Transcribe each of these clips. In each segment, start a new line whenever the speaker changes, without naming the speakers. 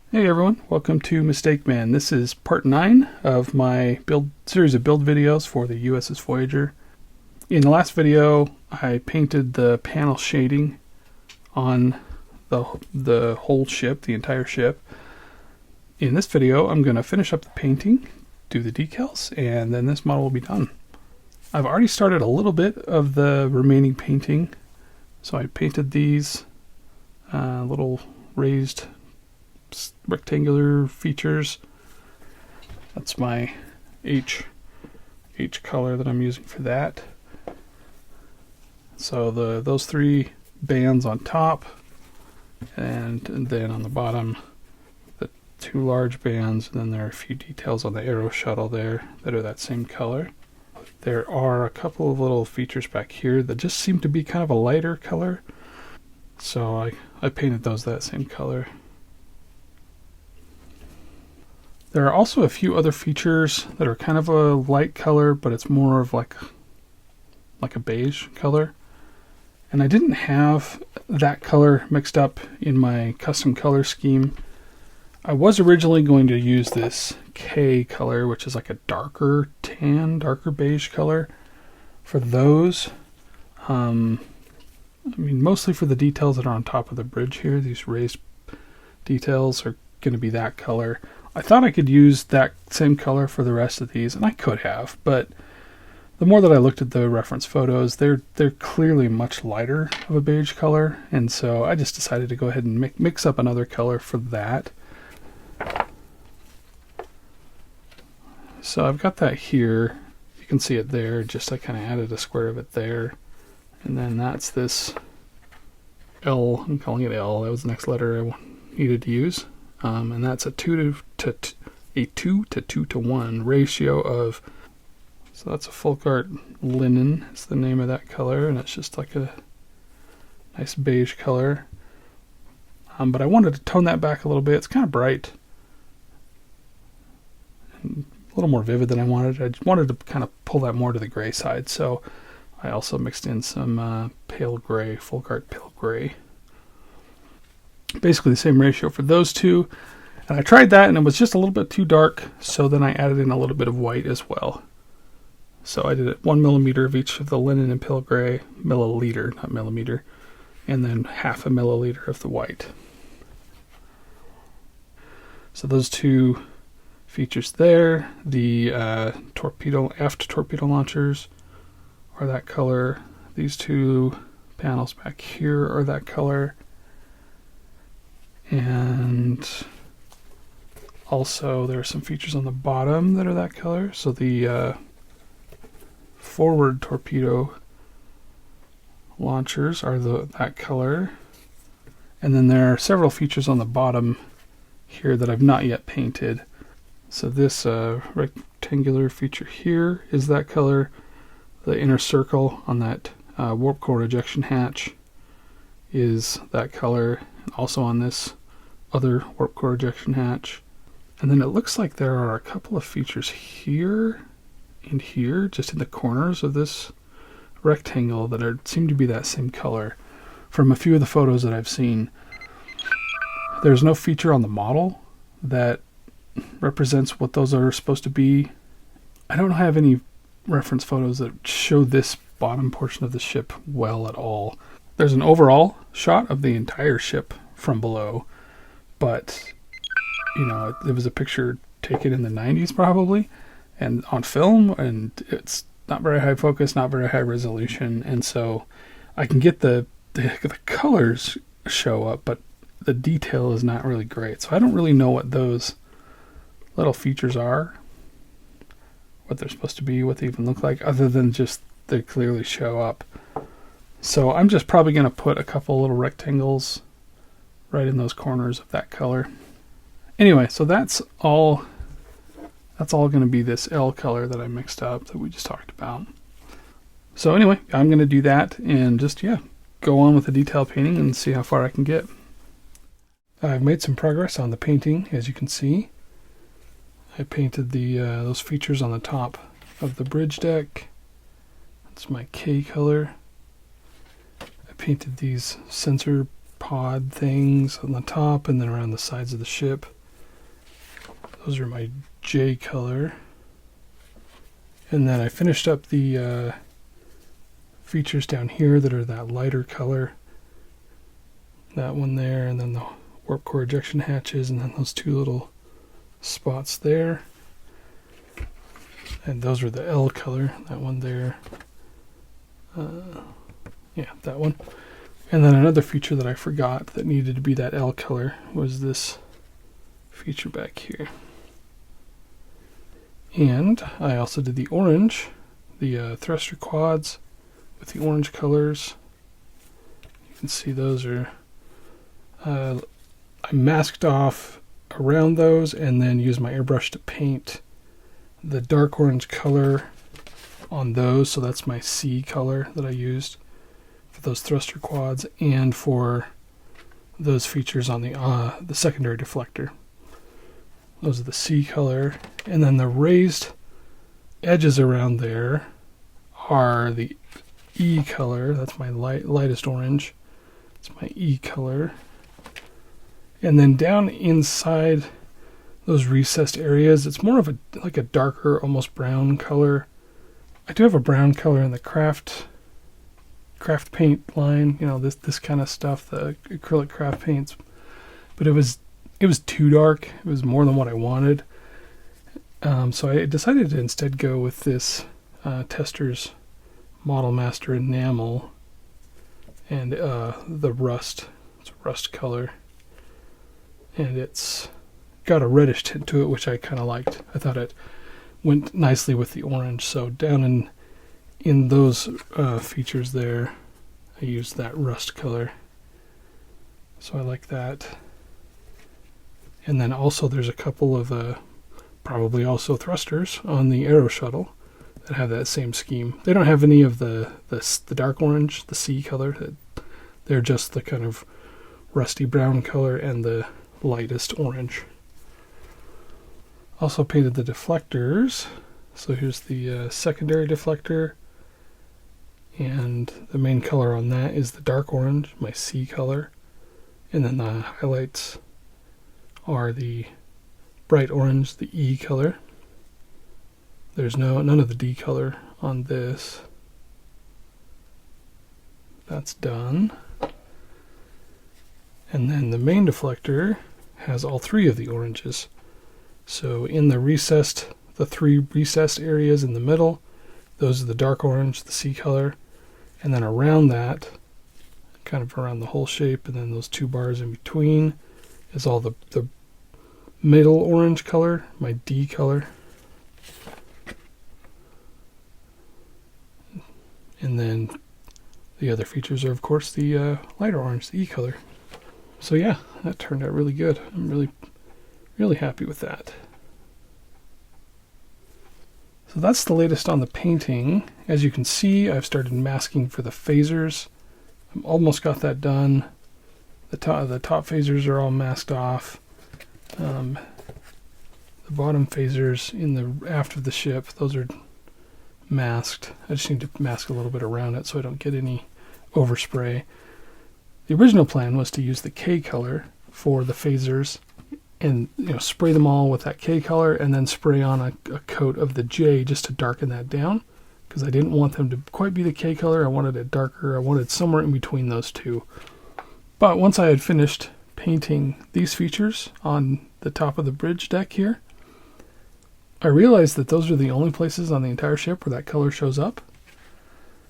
Hey everyone, welcome to Mistake Man. This is part 9 of my series of build videos for the USS Voyager. In the last video, I painted the panel shading on the whole ship, the entire ship. In this video, I'm going to finish up the painting, do the decals, and then this model will be done. I've already started a little bit of the remaining painting. So I painted these little raised rectangular features. That's my H color that I'm using for that. So those three bands on top, and then on the bottom the two large bands, and then there are a few details on the arrow shuttle there that are that same color. There are a couple of little features back here that just seem to be kind of a lighter color, so I painted those that same color. There are also a few other features that are kind of a light color, but it's more of like a beige color. And I didn't have that color mixed up in my custom color scheme. I was originally going to use this K color, which is like a darker tan, darker beige color for those. I mean, mostly for the details that are on top of the bridge here. These raised details are going to be that color. I thought I could use that same color for the rest of these, and I could have, but the more that I looked at the reference photos, they're clearly much lighter of a beige color, and so I just decided to go ahead and mix up another color for that. So I've got that here. You can see it there. Just I kind of added a square of it there, and then that's this L. I'm calling it L. That was the next letter I needed to use. And that's a 2 to 2 to 1 ratio of, so that's a folk art linen is the name of that color, and it's just like a nice beige color. But I wanted to tone that back a little bit. It's kind of bright and a little more vivid than I wanted. I just wanted to kind of pull that more to the gray side, so I also mixed in some pale gray, folk art pale gray. Basically the same ratio for those two, and I tried that and it was just a little bit too dark, so then I added in a little bit of white as well. So I did it 1 millimeter of each of the linen and pale gray, milliliter, not millimeter, and then half a milliliter of the white. So those two features there, the aft torpedo launchers are that color. These two panels back here are that color. And also there are some features on the bottom that are that color. So the forward torpedo launchers are that color. And then there are several features on the bottom here that I've not yet painted. So this rectangular feature here is that color. The inner circle on that warp core ejection hatch is that color. Also on this other warp core ejection hatch. And then it looks like there are a couple of features here and here, just in the corners of this rectangle, that seem to be that same color from a few of the photos that I've seen. There's no feature on the model that represents what those are supposed to be. I don't have any reference photos that show this bottom portion of the ship well at all. There's an overall shot of the entire ship from below, but you know, it was a picture taken in the 90s probably, and on film, and it's not very high focus, not very high resolution, and so I can get the colors show up, but the detail is not really great. So I don't really know what those little features are, what they're supposed to be, what they even look like, other than just they clearly show up. So I'm just probably going to put a couple little rectangles right in those corners of that color. Anyway, so that's all going to be this L color that I mixed up that we just talked about. So anyway, I'm going to do that and just, go on with the detail painting and see how far I can get. I've made some progress on the painting, as you can see. I painted those features on the top of the bridge deck. That's my K color. I painted these sensor pod things on the top and then around the sides of the ship. Those are my J color. And then I finished up the features down here that are that lighter color. That one there, and then the warp core ejection hatches, and then those two little spots there. And those were the L color, that one there. Yeah, that one. And then another feature that I forgot that needed to be that L color was this feature back here. And I also did the orange, the thruster quads with the orange colors. You can see those are, I masked off around those and then used my airbrush to paint the dark orange color on those. So that's my C color that I used for those thruster quads and for those features on the secondary deflector. Those are the C color, and then the raised edges around there are the E color. That's my lightest orange. It's my E color. And then down inside those recessed areas, it's more of like a darker, almost brown color. I do have a brown color in the craft paint line, you know, this kind of stuff, the acrylic craft paints, but it was too dark. It was more than what I wanted. So I decided to instead go with this Tester's Model Master enamel and the rust. It's a rust color, and it's got a reddish tint to it, which I kind of liked. I thought it went nicely with the orange. So down in those features there, I used that rust color. So I like that. And then also there's a couple of probably also thrusters on the Aero Shuttle that have that same scheme. They don't have any of the dark orange, the C color. They're just the kind of rusty brown color and the lightest orange. Also painted the deflectors. So here's the secondary deflector, and the main color on that is the dark orange, my C color, and then the highlights are the bright orange, the E color. There's none of the D color on this. That's done. And then the main deflector has all three of the oranges. So in the three recessed areas in the middle, those are the dark orange, the C color, and then around that, kind of around the whole shape, and then those two bars in between is all the middle orange color, my D color. And then the other features are, of course, the lighter orange, the E color. So yeah, that turned out really good. I'm really happy with that. So that's the latest on the painting. As you can see, I've started masking for the phasers. I've almost got that done. The top phasers are all masked off. The bottom phasers in the aft of the ship, those are masked. I just need to mask a little bit around it so I don't get any overspray. The original plan was to use the K color for the phasers and spray them all with that K color and then spray on a coat of the J just to darken that down, because I didn't want them to quite be the K color. I wanted it darker. I wanted somewhere in between those two. But once I had finished painting these features on the top of the bridge deck here, I realized that those are the only places on the entire ship where that color shows up.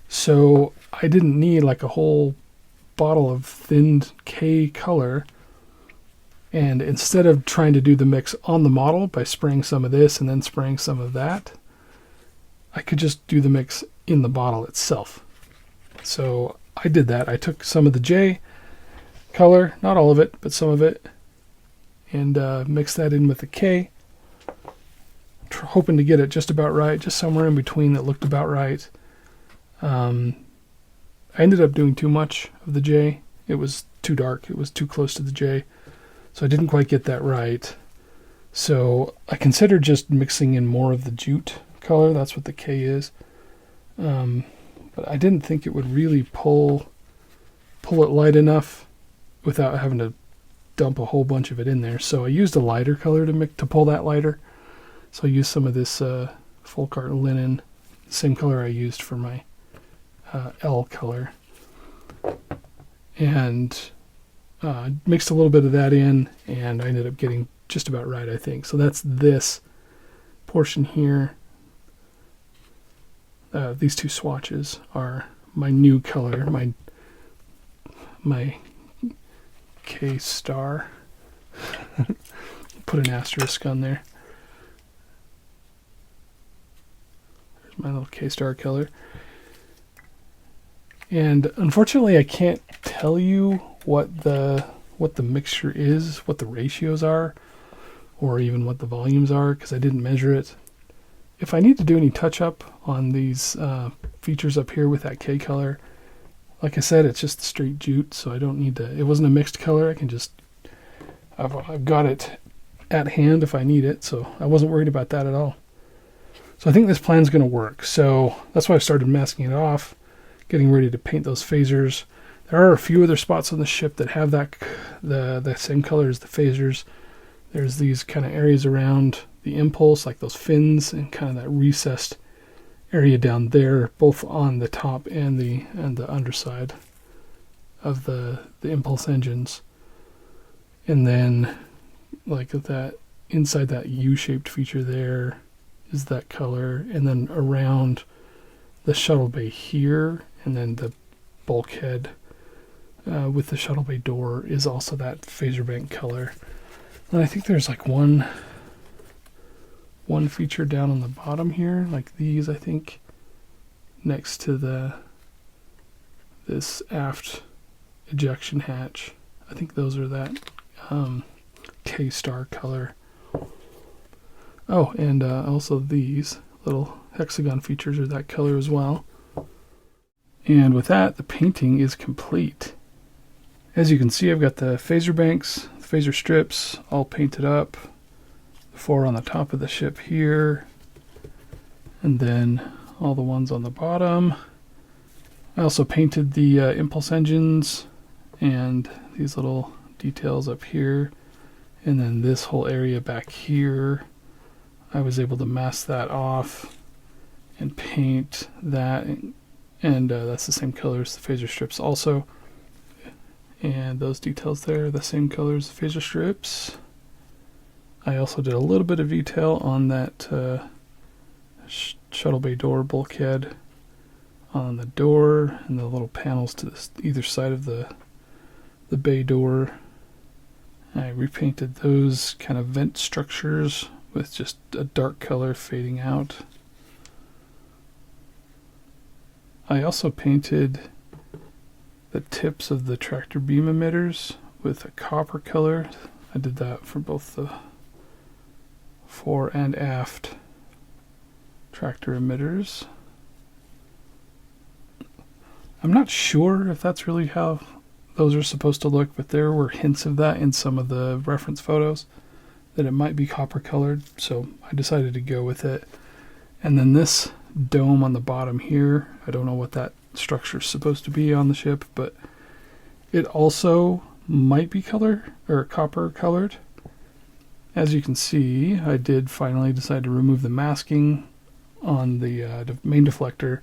So I didn't need like a whole bottle of thinned K color. And instead of trying to do the mix on the model by spraying some of this and then spraying some of that, I could just do the mix in the bottle itself. So I did that. I took some of the J color, not all of it, but some of it, and mixed that in with the K, hoping to get it just about right, just somewhere in between that looked about right. I ended up doing too much of the J. It was too dark. It was too close to the J. So I didn't quite get that right. So I considered just mixing in more of the jute color. That's what the K is. But I didn't think it would really pull it light enough without having to dump a whole bunch of it in there. So I used a lighter color to pull that lighter. So I used some of this full cart linen, same color I used for my L color, and mixed a little bit of that in, and I ended up getting just about right, I think. So that's this portion here. These two swatches are my new color, my K star. Put an asterisk on there. There's my little K star color. And unfortunately, I can't tell you what the mixture is, what the ratios are, or even what the volumes are, because I didn't measure it. If I need to do any touch up on these features up here with that K color, like I said, it's just straight jute, so I don't need to. It wasn't a mixed color. I can just. I've got it at hand if I need it, so I wasn't worried about that at all. So I think this plan's going to work. So that's why I started masking it off, getting ready to paint those phasers. There are a few other spots on the ship that have the same color as the phasers. There's these kind of areas around the impulse, like those fins, and kind of that recessed area down there, both on the top and the underside of the impulse engines. And then, like that inside that U-shaped feature there is that color, and then around the shuttle bay here, and then the bulkhead with the shuttle bay door is also that phaser bank color. And I think there's like one feature down on the bottom here, like these, I think, next to this aft ejection hatch. I think those are that K-star color. Oh, and also these little hexagon features are that color as well. And with that, the painting is complete. As you can see, I've got the phaser banks, the phaser strips all painted up. The 4 on the top of the ship here, and then all the ones on the bottom. I also painted the impulse engines and these little details up here, and then this whole area back here. I was able to mask that off and paint that, and that's the same color as the phaser strips also. And those details there are the same color as the phaser strips. I also did a little bit of detail on that shuttle bay door bulkhead on the door, and the little panels to either side of the bay door. I repainted those kind of vent structures with just a dark color fading out. I also painted the tips of the tractor beam emitters with a copper color. I did that for both the fore and aft tractor emitters. I'm not sure if that's really how those are supposed to look, but there were hints of that in some of the reference photos, that it might be copper colored, so I decided to go with it. And then this dome on the bottom here, I don't know what that structure is supposed to be on the ship, but it also might be color or copper colored. As you can see, I did finally decide to remove the masking on the main deflector,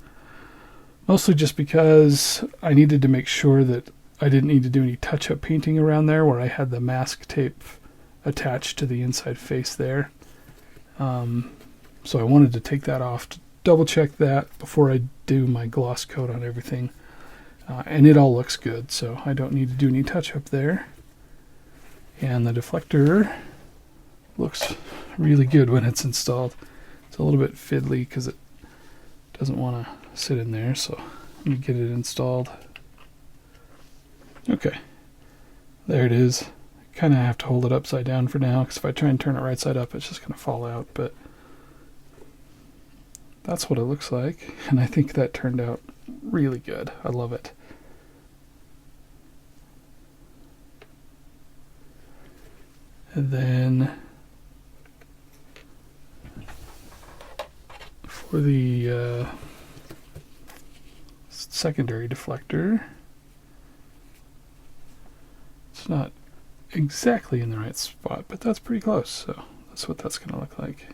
mostly just because I needed to make sure that I didn't need to do any touch-up painting around there where I had the mask tape attached to the inside face there. So I wanted to take that off to double check that before I do my gloss coat on everything. And it all looks good, so I don't need to do any touch-up there. And the deflector looks really good when it's installed. It's a little bit fiddly because it doesn't want to sit in there, so let me get it installed. Okay, there it is. Kind of have to hold it upside down for now, because if I try and turn it right side up, it's just going to fall out, but that's what it looks like, and I think that turned out really good. I love it. And then for the secondary deflector, it's not exactly in the right spot, but that's pretty close, so that's what that's going to look like.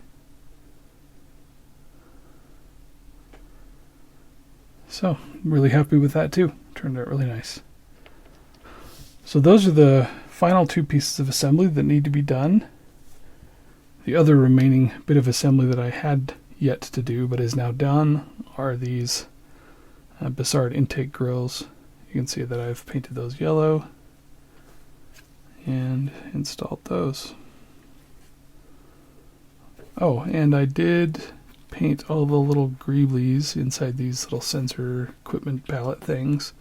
So, I'm really happy with that too. Turned out really nice. So those are the final two pieces of assembly that need to be done. The other remaining bit of assembly that I had yet to do but is now done are these Bassard intake grills. You can see that I've painted those yellow and installed those. Oh, and I did paint all the little greeblies inside these little sensor equipment palette things.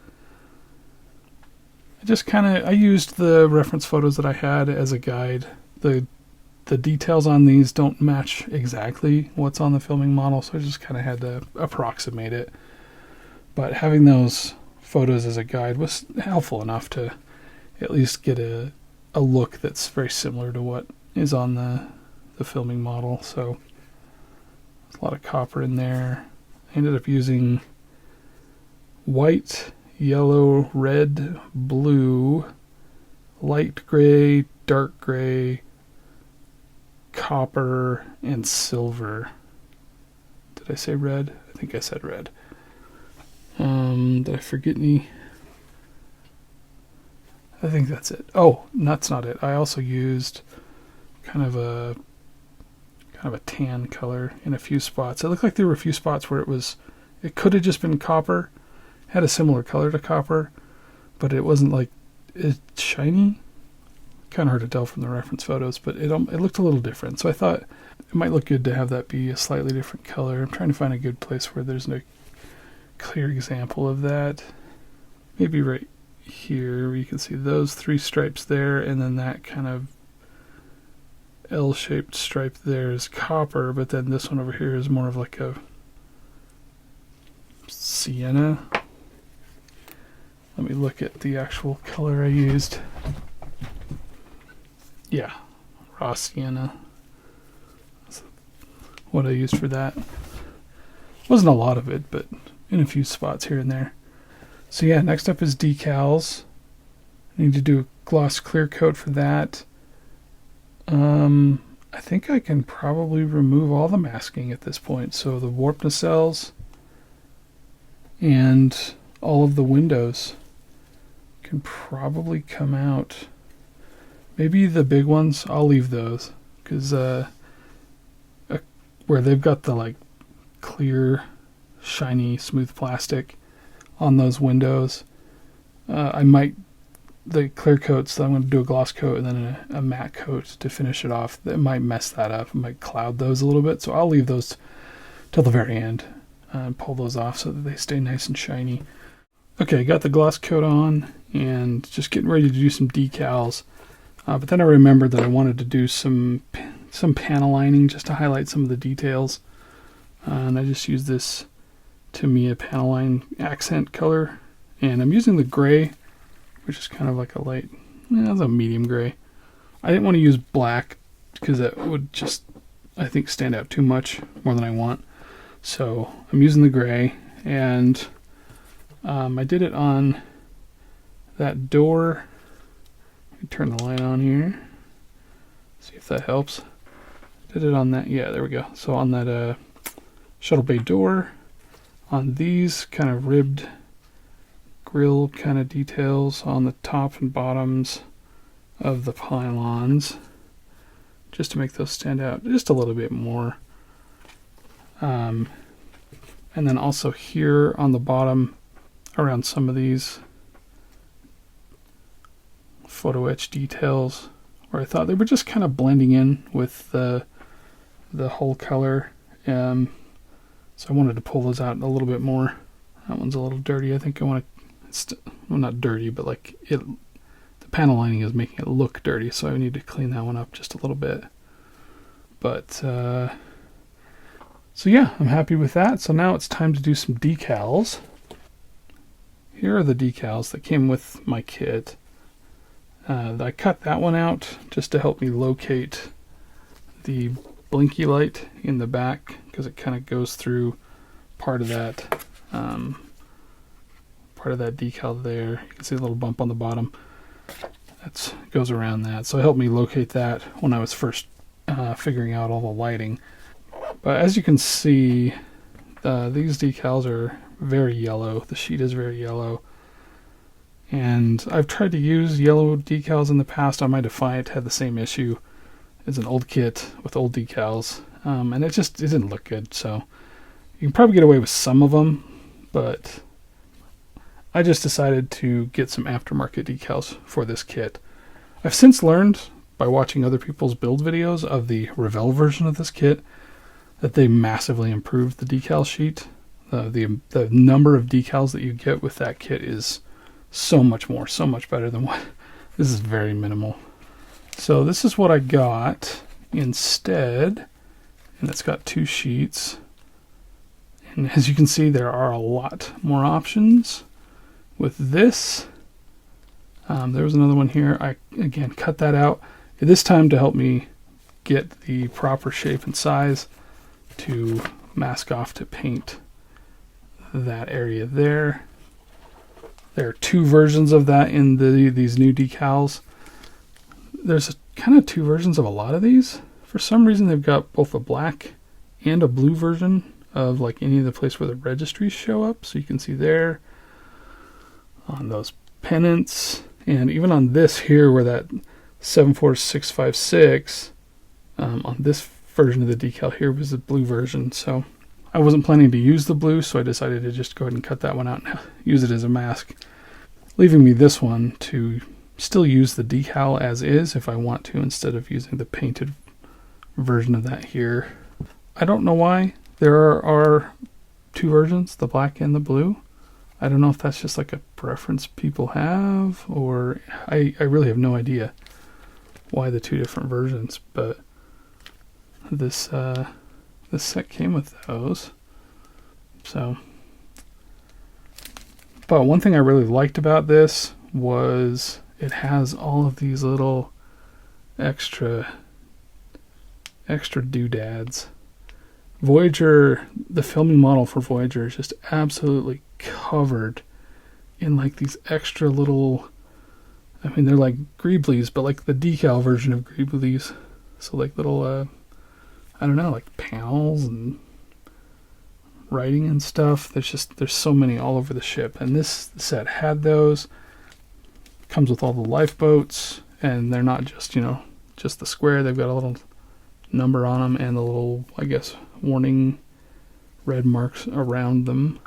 I used the reference photos that I had as a guide. The details on these don't match exactly what's on the filming model, so I just kind of had to approximate it. But having those photos as a guide was helpful enough to at least get a look that's very similar to what is on the filming model. So there's a lot of copper in there. I ended up using white, yellow, red, blue, light gray, dark gray, copper, and silver. Did I say red? I think I said red. Did I forget any? I think that's it. Oh, that's not it. I also used kind of a tan color in a few spots. It looked like there were a few spots where it could have just been copper. It had a similar color to copper, but it wasn't like it's shiny. Kind of hard to tell from the reference photos, but it looked a little different. So I thought it might look good to have that be a slightly different color. I'm trying to find a good place where there's no clear example of that. Maybe right here where you can see those three stripes there, and then that kind of L-shaped stripe there is copper, but then this one over here is more of like a sienna. Let me look at the actual color I used. Yeah, raw sienna. That's what I used for that. Wasn't a lot of it, but in a few spots here and there. So yeah, next up is decals. I need to do a gloss clear coat for that. I think I can probably remove all the masking at this point. So the warp nacelles and all of the windows can probably come out. Maybe the big ones, I'll leave those, because where they've got the like clear, shiny, smooth plastic on those windows, the clear coats, I'm going to do a gloss coat and then a matte coat to finish it off. That might mess that up. It might cloud those a little bit, so I'll leave those till the very end and pull those off so that they stay nice and shiny. Okay, got the gloss coat on and just getting ready to do some decals. But then I remembered that I wanted to do some panel lining just to highlight some of the details. And I just used this Tamiya panel line accent color. And I'm using the gray, which is kind of like a light, it's a medium gray. I didn't want to use black because that would just, I think, stand out too much, more than I want. So I'm using the gray, and I did it on that door. Let me turn the light on here, see if that helps. Did it on that, yeah, there we go. So on that shuttle bay door, on these kind of ribbed grill kind of details on the top and bottoms of the pylons, just to make those stand out just a little bit more. And then also here on the bottom around some of these photo etch details where I thought they were just kind of blending in with the whole color. So I wanted to pull those out a little bit more. That one's a little dirty. I think I want to, well, not dirty, but like the panel lining is making it look dirty, so I need to clean that one up just a little bit. But so yeah, I'm happy with that. So now it's time to do some decals. Here are the decals that came with my kit. I cut that one out just to help me locate the blinky light in the back, because it kind of goes through part of that decal there. You can see a little bump on the bottom. that goes around that. So it helped me locate that when I was first figuring out all the lighting. But as you can see, these decals are very yellow. The sheet is very yellow. And I've tried to use yellow decals in the past on my Defiant. Had the same issue as an old kit with old decals. And it didn't look good. So you can probably get away with some of them, but I just decided to get some aftermarket decals for this kit. I've since learned by watching other people's build videos of the Revell version of this kit that they massively improved the decal sheet. The number of decals that you get with that kit is so much better than what this is. Very minimal. So this is what I got instead, and it's got 2 sheets. And as you can see, there are a lot more options with this. There was another one here. I again cut that out this time to help me get the proper shape and size to mask off to paint that area there. There are 2 versions of that in these new decals. There's kind of 2 versions of a lot of these. For some reason, they've got both a black and a blue version of like any of the place where the registries show up. So you can see there on those pennants, and even on this here where that 74656 on this version of the decal here was the blue version. So I wasn't planning to use the blue, so I decided to just go ahead and cut that one out and use it as a mask, leaving me this one to still use the decal as is if I want to, instead of using the painted version of that here. I don't know why there are 2 versions, the black and the blue. I don't know if that's just like a preference people have, or I really have no idea why the 2 different versions, but this set came with those. So, but one thing I really liked about this was it has all of these little extra doodads. Voyager, the filming model for Voyager is just absolutely covered in like these extra little, I mean, they're like greeblies, but like the decal version of greeblies. So like little, I don't know, like panels and writing and stuff. There's so many all over the ship. And this set had those. Comes with all the lifeboats, and they're not just, just the square. They've got a little number on them and the little, I guess, warning red marks around them.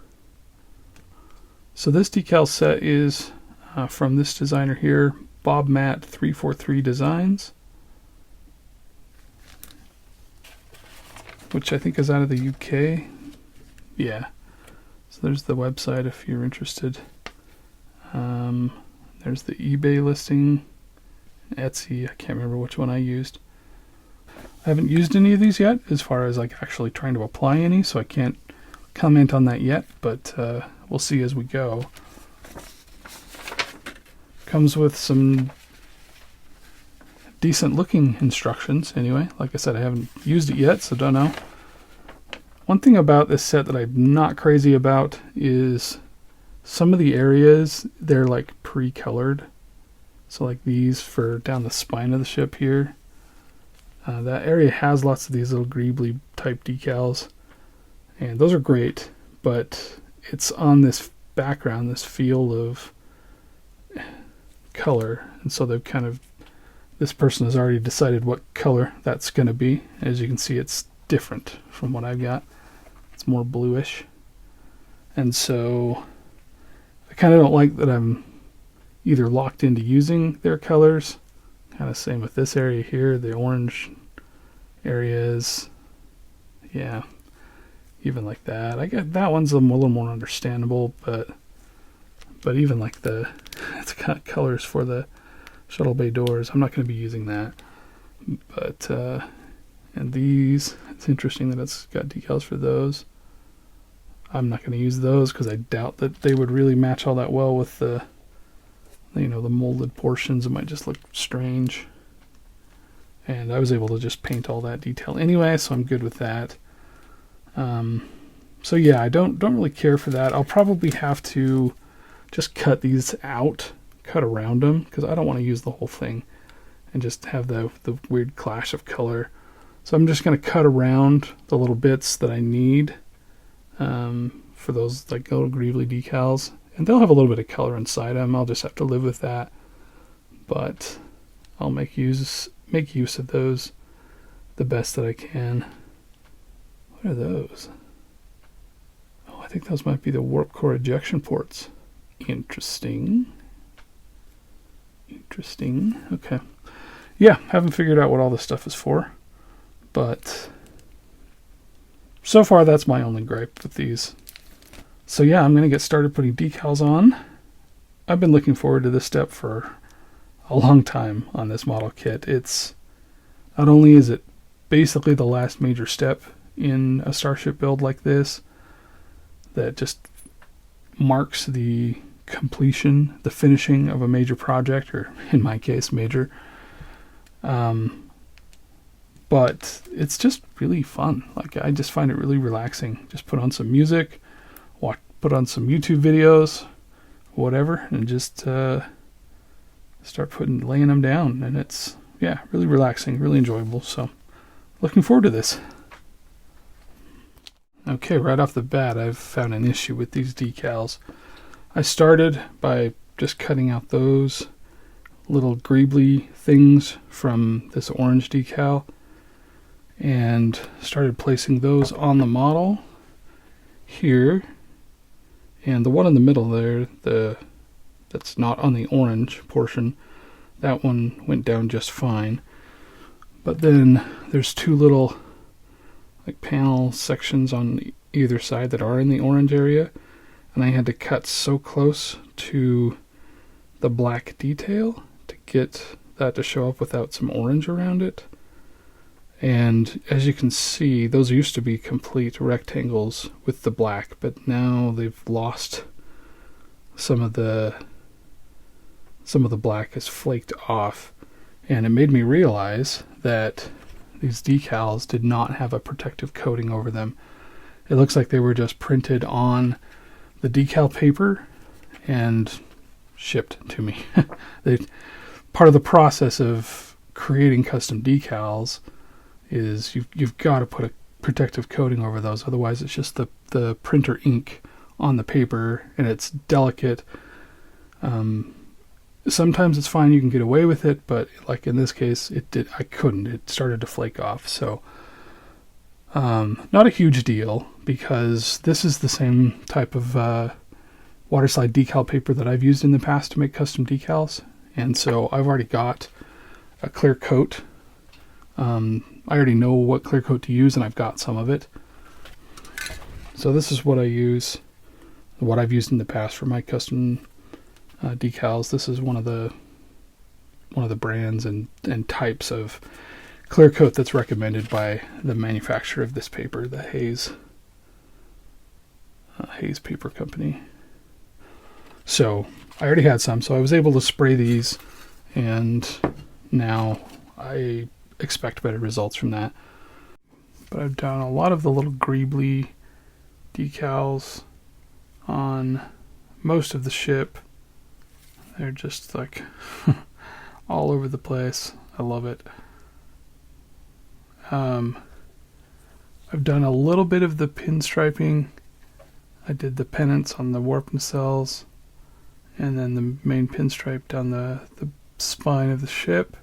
So this decal set is from this designer here, Bob Matt 343 Designs, which I think is out of the UK. Yeah. So there's the website if you're interested. There's the eBay listing, Etsy. I can't remember which one I used. I haven't used any of these yet, as far as like actually trying to apply any, so I can't comment on that yet, but we'll see as we go. Comes with some decent looking instructions anyway. Like I said, I haven't used it yet, so don't know. One thing about this set that I'm not crazy about is some of the areas, they're like pre-colored. So like these for down the spine of the ship here. That area has lots of these little greebly type decals, and those are great, but it's on this background, this field of color, and so they've kind of, this person has already decided what color that's going to be. As you can see, it's different from what I've got. It's more bluish, and so I kind of don't like that I'm either locked into using their colors. Kind of same with this area here, the orange areas. Yeah, even like that. I get that one's a little more understandable, but even like it's got colors for the shuttle bay doors. I'm not going to be using that. But and these, it's interesting that it's got decals for those. I'm not going to use those because I doubt that they would really match all that well with the the molded portions. It might just look strange. And I was able to just paint all that detail anyway, so I'm good with that. So yeah, I don't really care for that. I'll probably have to just cut these out cut around them because I don't want to use the whole thing and just have the weird clash of color. So I'm just going to cut around the little bits that I need for those like little greebly decals. And they'll have a little bit of color inside them. I'll just have to live with that. But I'll make use of those the best that I can. What are those? Oh, I think those might be the warp core ejection ports. Interesting. Okay. Yeah, haven't figured out what all this stuff is for. But so far that's my only gripe with these. So yeah, I'm going to get started putting decals on. I've been looking forward to this step for a long time on this model kit. It's not only is it basically the last major step in a Starship build like this that just marks the completion, the finishing of a major project, or in my case, major. But it's just really fun. Like, I just find it really relaxing. Just put on some music, put on some YouTube videos, whatever, and just start laying them down. And it's, yeah, really relaxing, really enjoyable. So looking forward to this. Okay, right off the bat, I've found an issue with these decals. I started by just cutting out those little greebly things from this orange decal and started placing those on the model here. And the one in the middle there, that's not on the orange portion, that one went down just fine. But then there's two little like panel sections on either side that are in the orange area, and I had to cut so close to the black detail to get that to show up without some orange around it. And as you can see, those used to be complete rectangles with the black, but now they've lost some of the black is flaked off. And it made me realize that these decals did not have a protective coating over them. It looks like they were just printed on the decal paper and shipped to me. Part of the process of creating custom decals is you've got to put a protective coating over those, otherwise it's just the printer ink on the paper, and it's delicate. Sometimes it's fine, you can get away with it, but like in this case, I couldn't. It started to flake off. So not a huge deal, because this is the same type of waterslide decal paper that I've used in the past to make custom decals, and so I've already got a clear coat. I already know what clear coat to use, and I've got some of it. So this is what I've used in the past for my custom decals. This is one of the brands and types of clear coat that's recommended by the manufacturer of this paper, the Hayes Paper Company. So I already had some, so I was able to spray these, and now I expect better results from that. But I've done a lot of the little greebly decals on most of the ship. They're just like all over the place. I love it. I've done a little bit of the pinstriping. I did the pennants on the warp nacelles, and then the main pinstripe down the spine of the ship.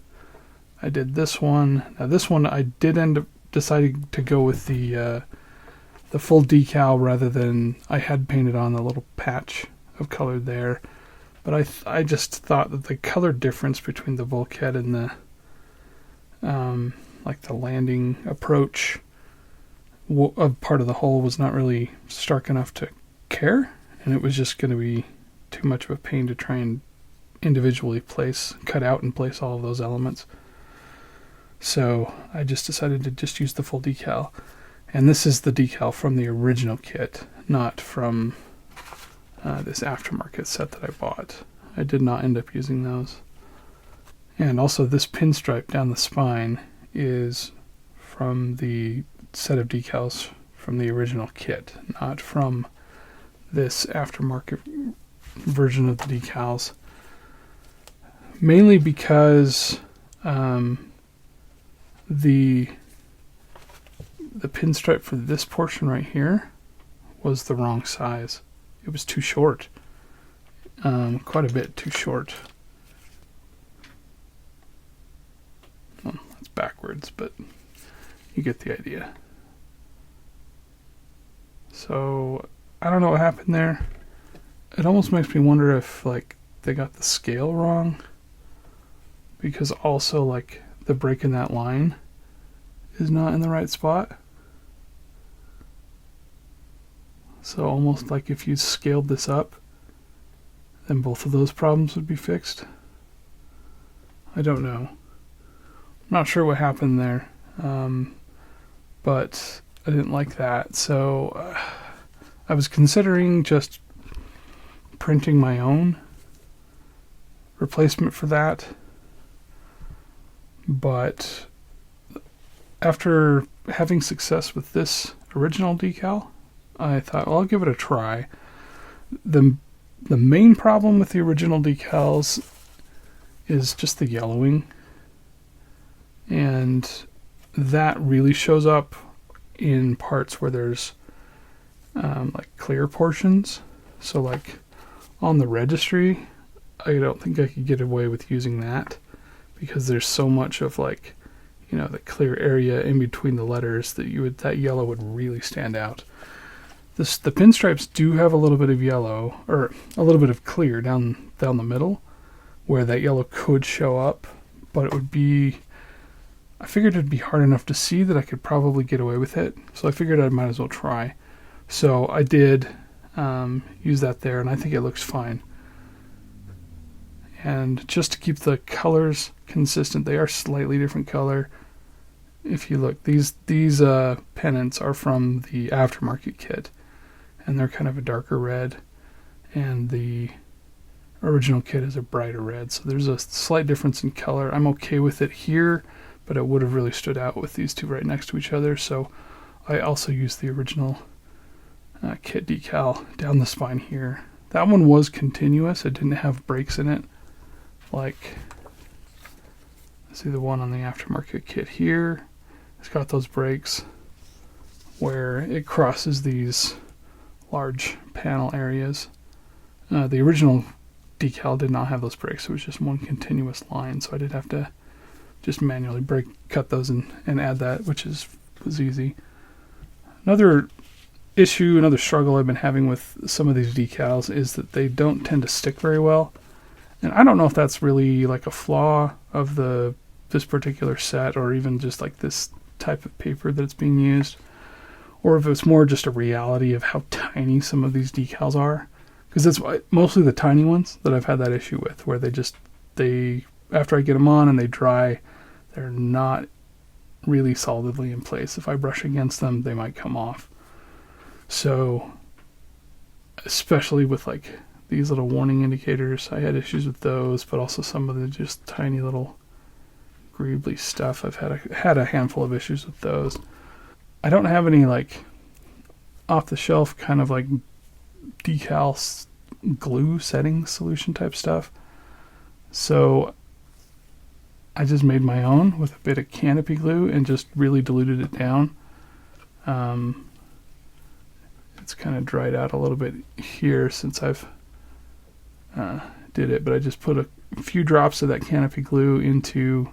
I did this one. Now this one I did end up deciding to go with the full decal rather than I had painted on the little patch of color there. But I just thought that the color difference between the bulkhead and the like the landing approach of part of the hull was not really stark enough to care, and it was just going to be too much of a pain to try and individually cut out and place all of those elements. So I just decided to just use the full decal. And this is the decal from the original kit, not from this aftermarket set that I bought. I did not end up using those. And also this pinstripe down the spine is from the set of decals from the original kit, not from this aftermarket version of the decals. mainly because the pinstripe for this portion right here was the wrong size. It was too short, quite a bit too short. Well, that's backwards, but you get the idea. So I don't know what happened there. It almost makes me wonder if like they got the scale wrong, because also like the break in that line is not in the right spot. So almost like if you scaled this up, then both of those problems would be fixed. I don't know. I'm not sure what happened there, but I didn't like that. So I was considering just printing my own replacement for that. But after having success with this original decal, I thought, well, I'll give it a try. The main problem with the original decals is just the yellowing. And that really shows up in parts where there's like clear portions. So like on the registry, I don't think I could get away with using that, because there's so much of like, you know, the clear area in between the letters that yellow would really stand out. The pinstripes do have a little bit of yellow, or a little bit of clear down the middle, where that yellow could show up, but it would be, I figured it'd be hard enough to see that I could probably get away with it, so I figured I might as well try. So I did use that there, and I think it looks fine. And just to keep the colors consistent, they are slightly different color. If you look, these pennants are from the aftermarket kit, and they're kind of a darker red, and the original kit is a brighter red. So there's a slight difference in color. I'm okay with it here, but it would have really stood out with these two right next to each other. So I also used the original kit decal down the spine here. That one was continuous. It didn't have breaks in it. Like, see the one on the aftermarket kit here. It's got those breaks where it crosses these large panel areas. The original decal did not have those breaks. It was just one continuous line, so I did have to just manually cut those and add that, which was easy. Another issue, another struggle I've been having with some of these decals is that they don't tend to stick very well. And I don't know if that's really like a flaw of this particular set, or even just like this type of paper that it's being used, or if it's more just a reality of how tiny some of these decals are. Because it's mostly the tiny ones that I've had that issue with, where they after I get them on and they dry, they're not really solidly in place. If I brush against them, they might come off. So, especially with like these little warning indicators, I had issues with those, but also some of the just tiny little greebly stuff. I've had a handful of issues with those. I don't have any like off the shelf kind of like decal glue setting solution type stuff. So I just made my own with a bit of canopy glue and just really diluted it down. It's kind of dried out a little bit here since I've did it, but I just put a few drops of that canopy glue into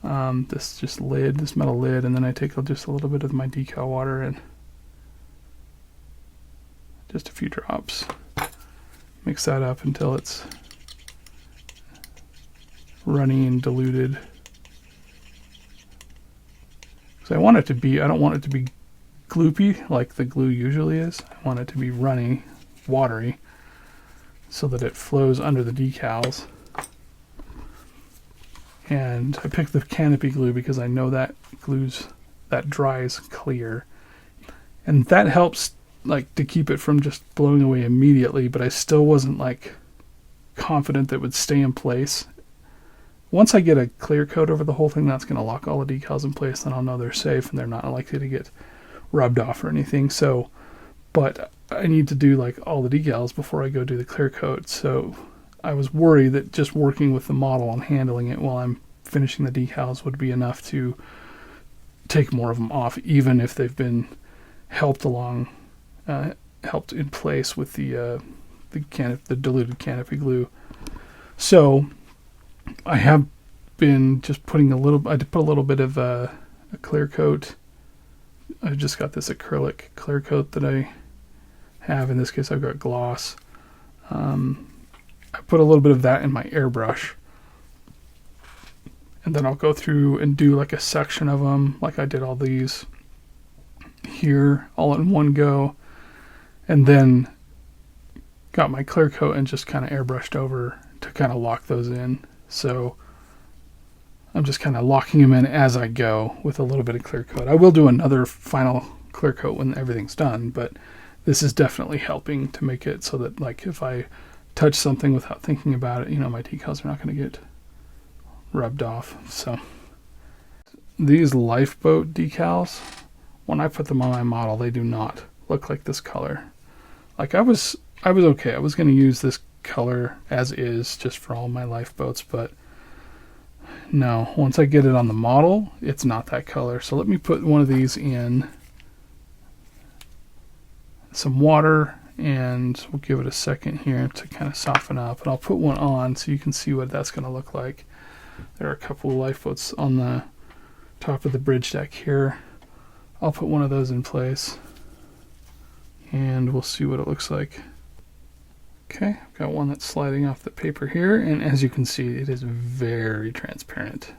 this metal lid, and then I take just a little bit of my decal water and just a few drops. Mix that up until it's runny and diluted. So I want it to be, I don't want it to be gloopy like the glue usually is. I want it to be runny, watery, so that it flows under the decals. And I picked the canopy glue because I know that dries clear. And that helps like to keep it from just blowing away immediately, but I still wasn't like confident that it would stay in place. Once I get a clear coat over the whole thing, that's going to lock all the decals in place, then I'll know they're safe and they're not likely to get rubbed off or anything. So, but I need to do like all the decals before I go do the clear coat. So I was worried that just working with the model and handling it while I'm finishing the decals would be enough to take more of them off, even if they've been helped along, helped in place with the diluted canopy glue. So I have been just putting I put a little bit of a clear coat. I just got this acrylic clear coat that I have. In this case, I've got gloss. I put a little bit of that in my airbrush, and then I'll go through and do like a section of them, like I did all these here, all in one go, and then got my clear coat and just kind of airbrushed over to kind of lock those in. So I'm just kind of locking them in as I go with a little bit of clear coat. I will do another final clear coat when everything's done, but this is definitely helping to make it so that, like, if I touch something without thinking about it, my decals are not going to get rubbed off. So these lifeboat decals, when I put them on my model, they do not look like this color. Like I was okay. I was going to use this color as is just for all my lifeboats, but no, once I get it on the model, it's not that color. So let me put one of these in some water, and we'll give it a second here to kind of soften up, and I'll put one on so you can see what that's going to look like. There are a couple of lifeboats on the top of the bridge deck here. I'll put one of those in place and we'll see what it looks like. Okay, I've got one that's sliding off the paper here, and as you can see, it is very transparent.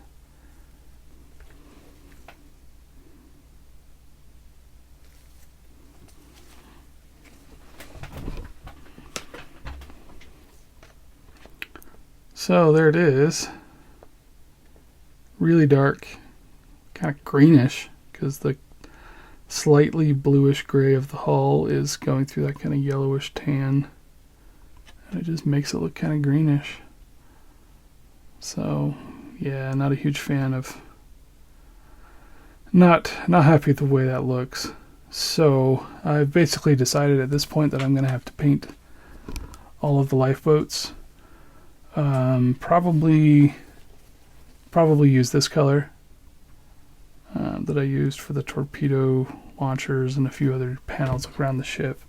So there it is. Really dark, kind of greenish, because the slightly bluish gray of the hull is going through that kind of yellowish tan, and it just makes it look kind of greenish. So yeah, not a huge fan of, not happy with the way that looks. So I've basically decided at this point that I'm going to have to paint all of the lifeboats. Probably use this color that I used for the torpedo launchers and a few other panels around the ship.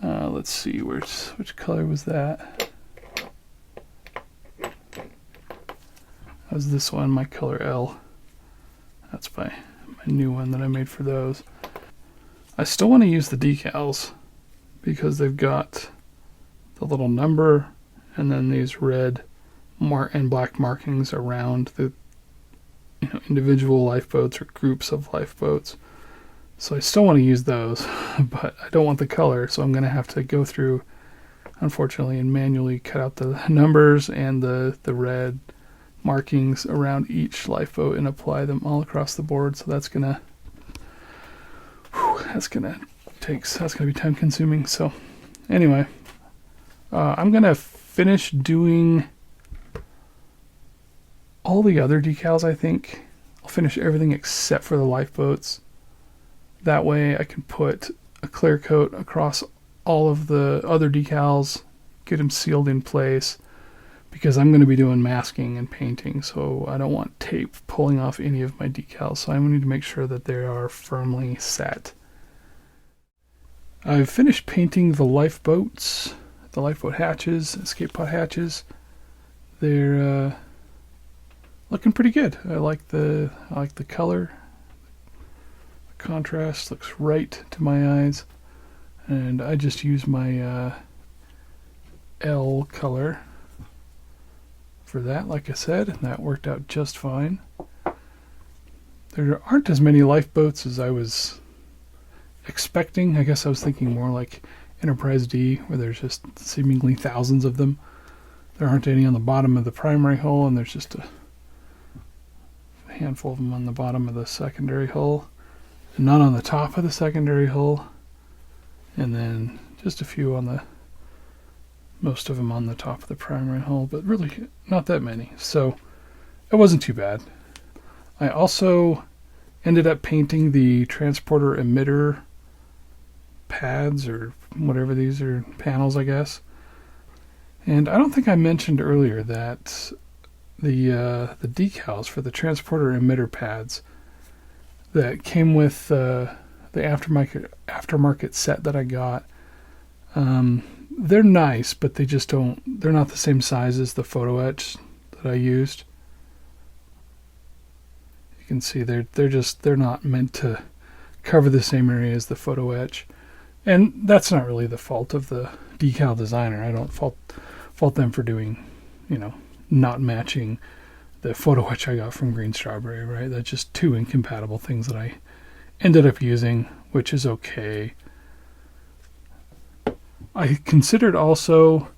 Let's see, which color was that? That was this one, my color L. That's my new one that I made for those. I still want to use the decals because they've got the little number and then these red and black markings around the individual lifeboats or groups of lifeboats. So I still want to use those, but I don't want the color, so I'm going to have to go through, unfortunately, and manually cut out the numbers and the red markings around each lifeboat and apply them all across the board. So that's gonna be time consuming. So anyway, I'm gonna finish doing all the other decals. I think I'll finish everything except for the lifeboats. That way I can put a clear coat across all of the other decals, get them sealed in place, because I'm going to be doing masking and painting, so I don't want tape pulling off any of my decals, so I'm going to need to make sure that they are firmly set. I've finished painting the lifeboats, the lifeboat hatches, escape pod hatches. They're looking pretty good. I like the color. The contrast looks right to my eyes, and I just use my L color for that, like I said, and that worked out just fine. There aren't as many lifeboats as I was expecting. I guess I was thinking more like Enterprise D, where there's just seemingly thousands of them. There aren't any on the bottom of the primary hull, and there's just a handful of them on the bottom of the secondary hull, and none on the top of the secondary hull, and then just a few on the, most of them on the top of the primary hull, but really not that many, so it wasn't too bad. I also ended up painting the transporter emitter pads, or whatever these are, panels I guess. And I don't think I mentioned earlier that the decals for the transporter emitter pads that came with the aftermarket set that I got, they're nice, but they're not the same size as the photo etch that I used. You can see they're not meant to cover the same area as the photo etch. And that's not really the fault of the decal designer. I don't fault them for doing, not matching the photo etch I got from Green Strawberry, right? That's just two incompatible things that I ended up using, which is okay. I considered also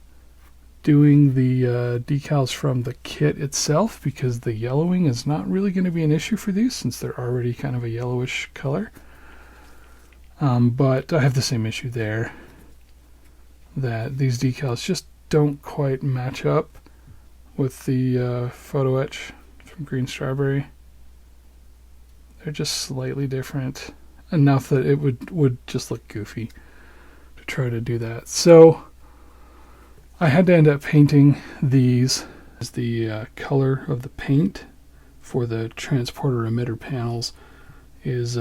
doing the decals from the kit itself, because the yellowing is not really going to be an issue for these since they're already kind of a yellowish color. But I have the same issue there, that these decals just don't quite match up with the photo etch from Green Strawberry. They're just slightly different enough that it would just look goofy to try to do that. So I had to end up painting these as the color of the paint for the transporter emitter panels is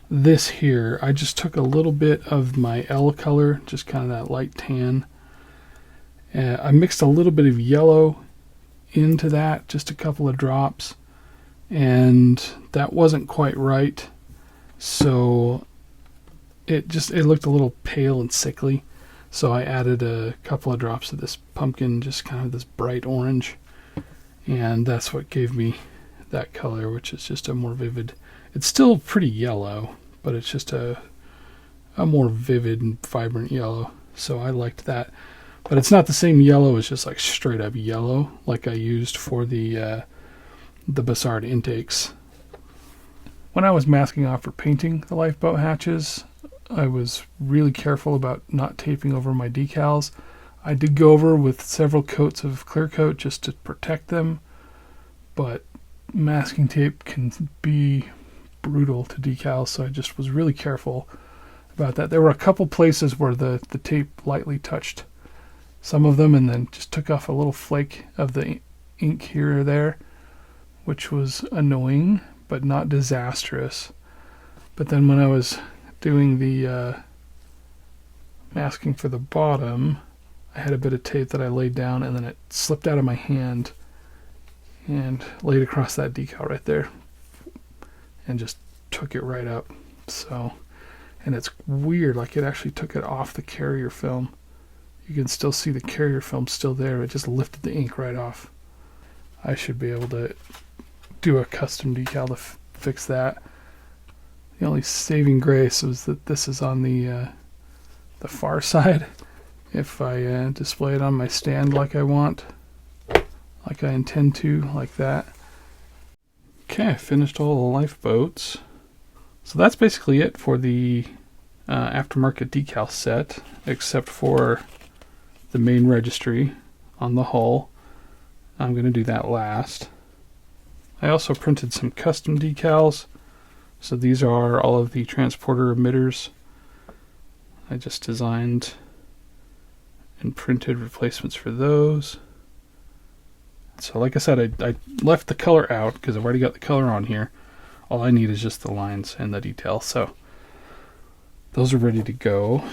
this here. I just took a little bit of my L color, just kind of that light tan. I mixed a little bit of yellow into that, just a couple of drops, and that wasn't quite right. So it looked a little pale and sickly. So I added a couple of drops of this pumpkin, just kind of this bright orange, and that's what gave me that color, which is just a more vivid. It's still pretty yellow, but it's just a more vivid and vibrant yellow. So I liked that. But it's not the same yellow as just like straight up yellow like I used for the Bassard intakes. When I was masking off for painting the lifeboat hatches, I was really careful about not taping over my decals. I did go over with several coats of clear coat just to protect them, but masking tape can be brutal to decals, so I just was really careful about that. There were a couple places where the tape lightly touched some of them and then just took off a little flake of the ink here or there, which was annoying but not disastrous. But then when I was doing the masking for the bottom, I had a bit of tape that I laid down and then it slipped out of my hand and laid across that decal right there and just took it right up. So, and it's weird, like it actually took it off the carrier film. You can still see the carrier film still there. It just lifted the ink right off. I should be able to do a custom decal to fix that. The only saving grace was that this is on the far side. If I display it on my stand like I want, like I intend to, like that. Okay, I finished all the lifeboats. So that's basically it for the aftermarket decal set, except for the main registry on the hull. I'm going to do that last. I also printed some custom decals. So these are all of the transporter emitters. I just designed and printed replacements for those. So like I said, I left the color out because I've already got the color on here. All I need is just the lines and the detail. So those are ready to go.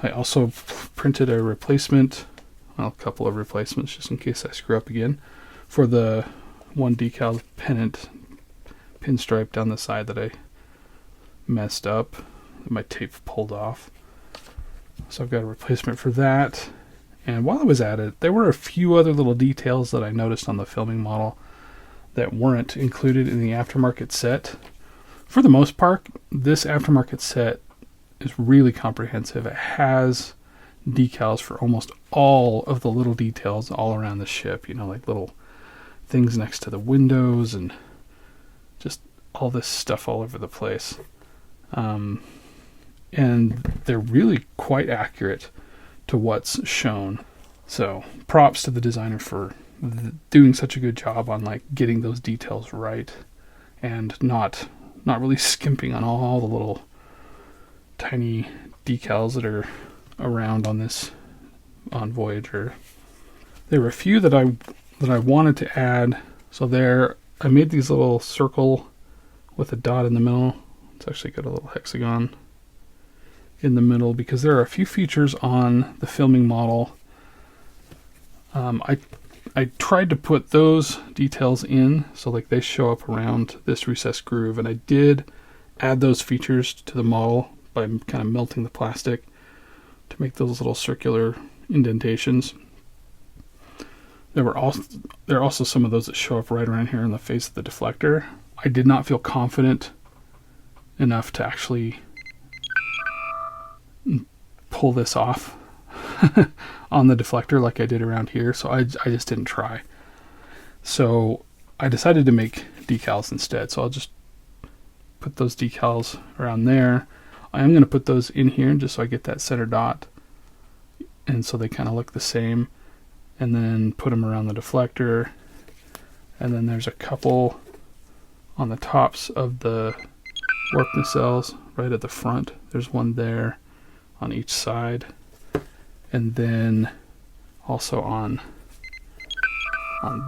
I also printed a replacement, well, a couple of replacements just in case I screw up again, for the one decal pennant pinstripe down the side that I messed up, that my tape pulled off. So I've got a replacement for that. And while I was at it, there were a few other little details that I noticed on the filming model that weren't included in the aftermarket set. For the most part, this aftermarket set is really comprehensive. It has decals for almost all of the little details all around the ship, like little things next to the windows and just all this stuff all over the place. And they're really quite accurate to what's shown. So props to the designer for doing such a good job on getting those details right and not really skimping on all the little tiny decals that are around on this on Voyager. There were a few that I wanted to add. So there, I made these little circle with a dot in the middle. It's actually got a little hexagon in the middle because there are a few features on the filming model. I tried to put those details in, so like they show up around this recessed groove, and I did add those features to the model by kind of melting the plastic to make those little circular indentations. There are also some of those that show up right around here in the face of the deflector. I did not feel confident enough to actually pull this off on the deflector like I did around here, so I just didn't try. So I decided to make decals instead, so I'll just put those decals around there. I am going to put those in here just so I get that center dot, and so they kind of look the same, and then put them around the deflector. And then there's a couple on the tops of the warp nacelles right at the front. There's one there on each side, and then also on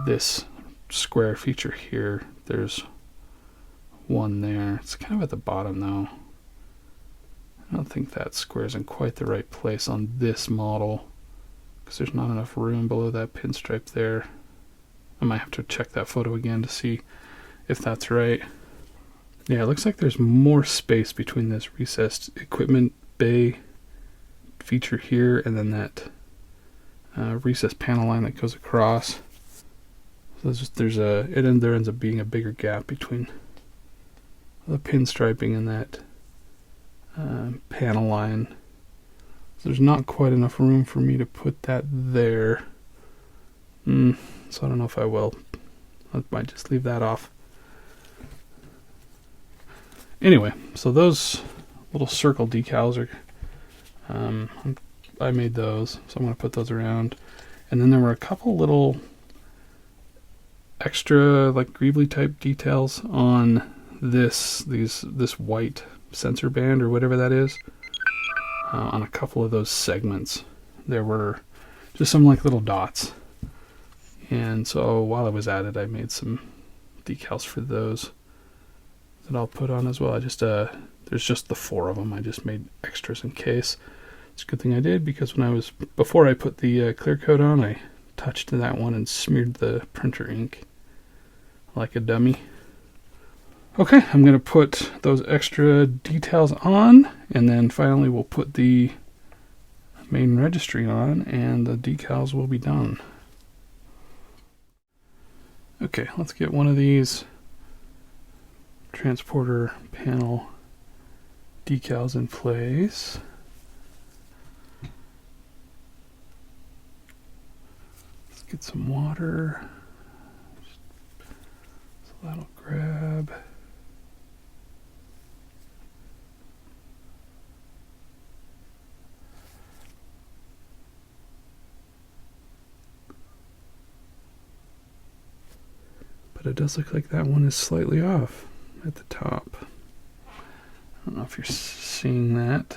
this square feature here, there's one there. It's kind of at the bottom though. I don't think that square's in quite the right place on this model because there's not enough room below that pinstripe there. I might have to check that photo again to see if that's right. Yeah, it looks like there's more space between this recessed equipment bay feature here and then that recessed panel line that goes across. So there ends up being a bigger gap between the pinstriping and that panel line. So there's not quite enough room for me to put that there. So I don't know if I will. I might just leave that off. Anyway, so those little circle decals are I made those, so I'm going to put those around. And then there were a couple little extra like greebly type details on this white sensor band or whatever that is. On a couple of those segments there were just some like little dots, and so while I was at it I made some decals for those that I'll put on as well. There's just the 4 of them. I just made extras in case. It's a good thing I did, because before I put the clear coat on, I touched that one and smeared the printer ink like a dummy. Okay, I'm going to put those extra details on, and then finally we'll put the main registry on, and the decals will be done. Okay, let's get one of these transporter panel decals in place. Let's get some water. So that'll grab. But it does look like that one is slightly off at the top. I don't know if you're seeing that.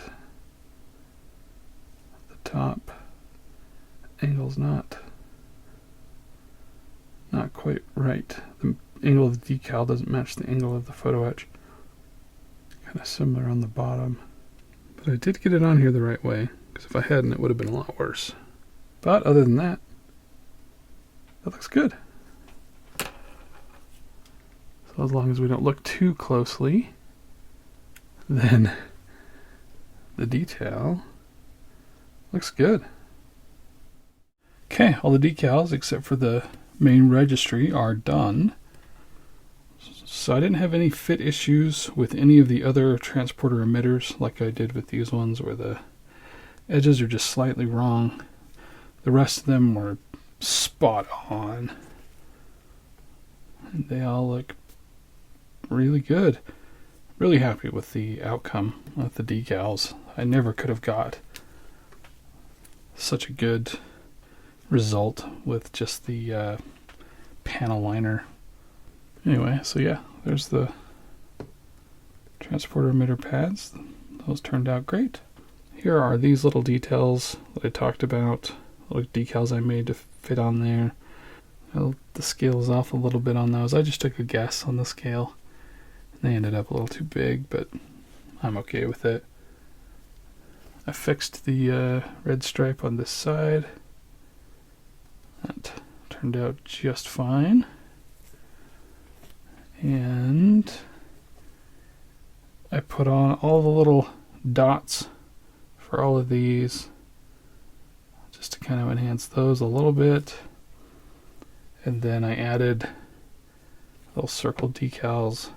At the top, angle's not quite right. The angle of the decal doesn't match the angle of the photo etch. Kind of similar on the bottom. But I did get it on here the right way, because if I hadn't, it would have been a lot worse. But other than that, that looks good. So as long as we don't look too closely, then the detail looks good. Okay, all the decals except for the main registry are done. So I didn't have any fit issues with any of the other transporter emitters like I did with these ones, where the edges are just slightly wrong. The rest of them were spot on. And they all look really good. Really happy with the outcome of the decals. I never could have got such a good result with just the panel liner. Anyway, so yeah, there's the transporter emitter pads. Those turned out great. Here are these little details that I talked about, little decals I made to fit on there. The scale is off a little bit on those. I just took a guess on the scale. They ended up a little too big, but I'm okay with it. I fixed the red stripe on this side. That turned out just fine. And I put on all the little dots for all of these just to kind of enhance those a little bit. And then I added little circle decals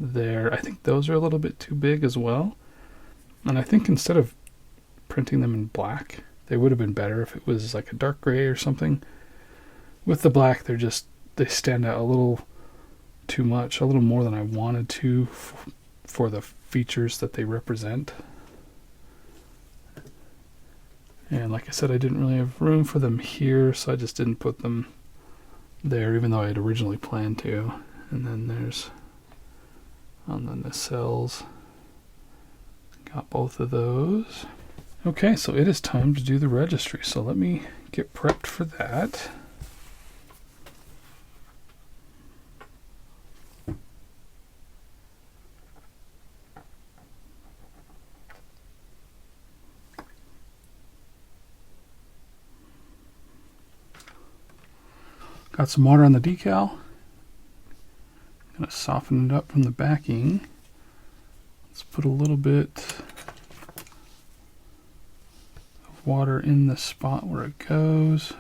there. I think those are a little bit too big as well. And I think instead of printing them in black, they would have been better if it was like a dark gray or something. With the black, they stand out a little too much, a little more than I wanted to for the features that they represent. And like I said, I didn't really have room for them here, so I just didn't put them there, even though I had originally planned to. And then there's on the nacelles, got both of those. Okay, so it is time to do the registry, so let me get prepped for that. Got some water on the decal. I'm going to soften it up from the backing. Let's put a little bit of water in the spot where it goes.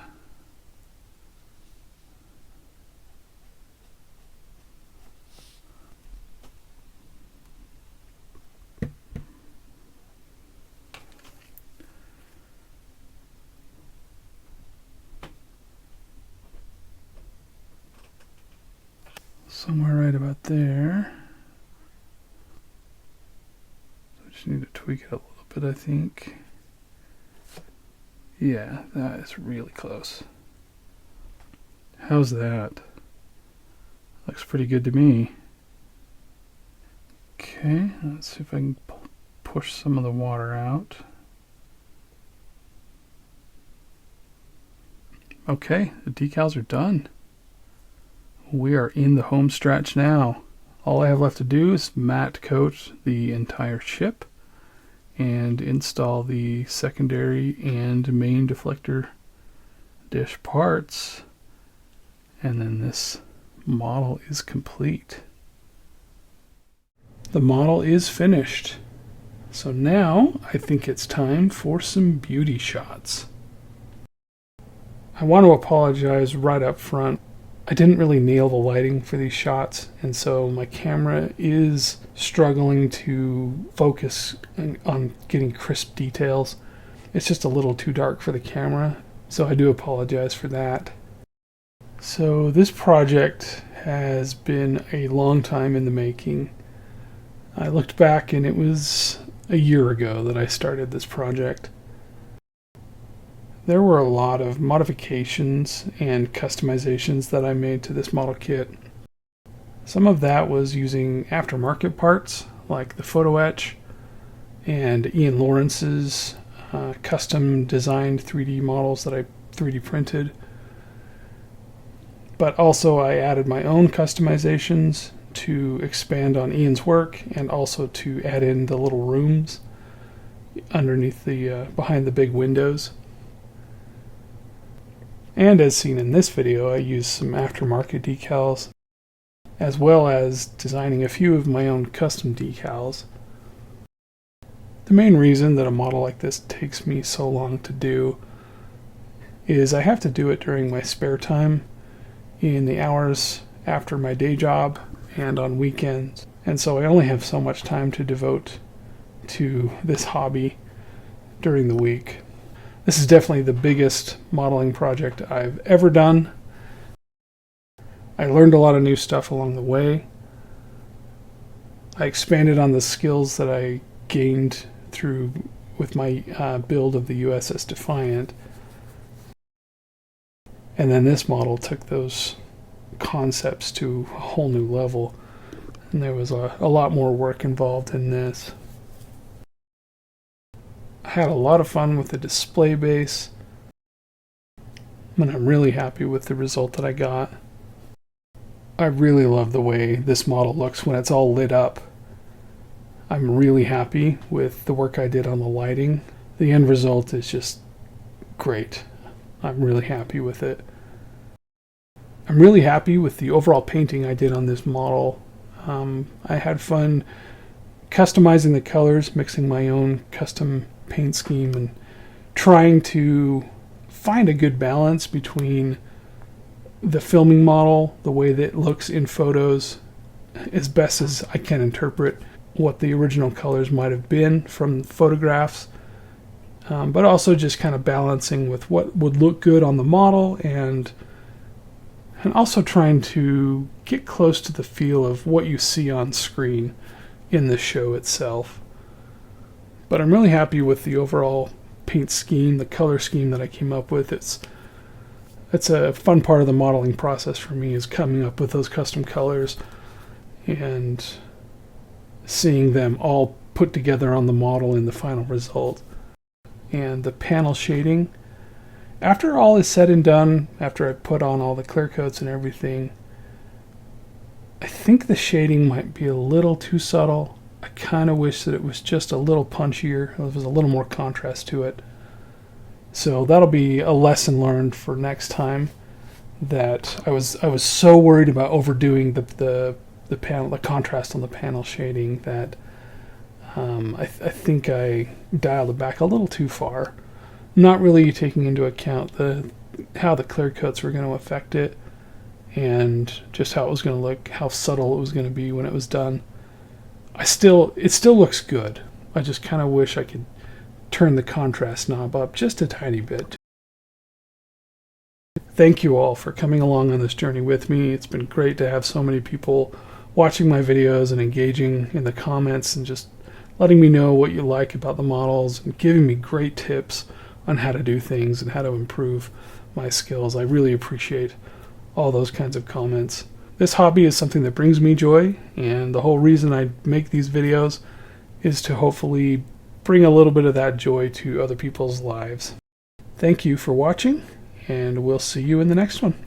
Somewhere right about there. So I just need to tweak it a little bit, I think. Yeah, that is really close. How's that? Looks pretty good to me. Okay, let's see if I can push some of the water out. Okay, the decals are done. We are in the home stretch now. All I have left to do is matte coat the entire ship and install the secondary and main deflector dish parts, and then this model is complete. The model is finished. So now I think it's time for some beauty shots. I want to apologize right up front. I didn't really nail the lighting for these shots, and so my camera is struggling to focus on getting crisp details. It's just a little too dark for the camera, so I do apologize for that. So this project has been a long time in the making. I looked back and it was a year ago that I started this project. There were a lot of modifications and customizations that I made to this model kit. Some of that was using aftermarket parts like the photo etch and Ian Lawrence's custom designed 3D models that I 3D printed. But also I added my own customizations to expand on Ian's work and also to add in the little rooms underneath the behind the big windows. And as seen in this video, I used some aftermarket decals, as well as designing a few of my own custom decals. The main reason that a model like this takes me so long to do is I have to do it during my spare time, in the hours after my day job, and on weekends. And so I only have so much time to devote to this hobby during the week. This is definitely the biggest modeling project I've ever done. I learned a lot of new stuff along the way. I expanded on the skills that I gained with my build of the USS Defiant. And then this model took those concepts to a whole new level. And there was a lot more work involved in this. I had a lot of fun with the display base. and I'm really happy with the result that I got. I really love the way this model looks when it's all lit up. I'm really happy with the work I did on the lighting. The end result is just great. I'm really happy with it. I'm really happy with the overall painting I did on this model. I had fun customizing the colors, mixing my own custom paint scheme, and trying to find a good balance between the filming model, the way that it looks in photos, as best as I can interpret what the original colors might have been from photographs, but also just kind of balancing with what would look good on the model, and also trying to get close to the feel of what you see on screen in the show itself. But I'm really happy with the overall paint scheme, the color scheme that I came up with. It's a fun part of the modeling process for me, is coming up with those custom colors and seeing them all put together on the model in the final result. And the panel shading, after all is said and done, after I put on all the clear coats and everything, I think the shading might be a little too subtle. I kind of wish that it was just a little punchier, there was a little more contrast to it. So that'll be a lesson learned for next time. That I was so worried about overdoing the panel, the contrast on the panel shading, that I think I dialed it back a little too far, not really taking into account how the clear coats were going to affect it, and just how it was going to look, how subtle it was going to be when it was done. It still looks good. I just kind of wish I could turn the contrast knob up just a tiny bit. Thank you all for coming along on this journey with me. It's been great to have so many people watching my videos and engaging in the comments and just letting me know what you like about the models and giving me great tips on how to do things and how to improve my skills. I really appreciate all those kinds of comments. This hobby is something that brings me joy, and the whole reason I make these videos is to hopefully bring a little bit of that joy to other people's lives. Thank you for watching, and we'll see you in the next one.